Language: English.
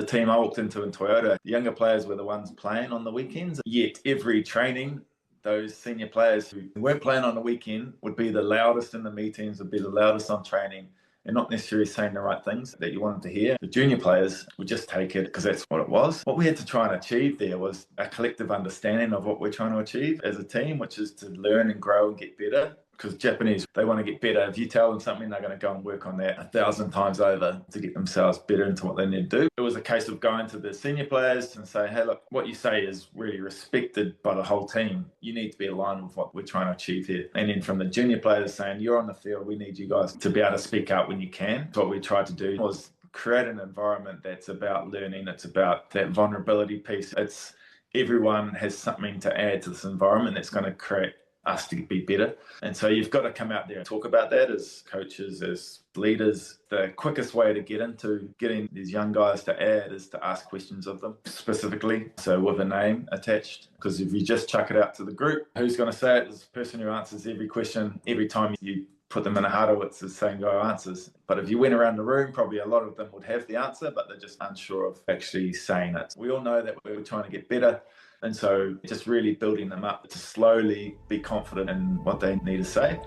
The team I walked into in Toyota, the younger players were the ones playing on the weekends. Yet every training, those senior players who weren't playing on the weekend would be the loudest in the meetings, would be the loudest on training, and not necessarily saying the right things that you wanted to hear. The junior players would just take it because that's what it was. What we had to try and achieve there was a collective understanding of what we're trying to achieve as a team, which is to learn and grow and get better. Because Japanese, they want to get better. If you tell them something, they're going to go and work on that 1,000 times over to get themselves better into what they need to do. It was a case of going to the senior players and say, hey, look, what you say is really respected by the whole team. You need to be aligned with what we're trying to achieve here. And then from the junior players saying, you're on the field, we need you guys to be able to speak out when you can. So what we tried to do was create an environment that's about learning. It's about that vulnerability piece. It's everyone has something to add to this environment that's going to create us to be better. And so you've got to come out there and talk about that as coaches, as leaders. The quickest way to get into getting these young guys to add is to ask questions of them specifically, so with a name attached. Because if you just chuck it out to the group, who's going to say it? Is the person who answers every question. Every time you put them in a huddle, it's the same guy who answers. But if you went around the room, probably a lot of them would have the answer, but they're just unsure of actually saying it. We all know that we're trying to get better. And so just really building them up to slowly be confident in what they need to say.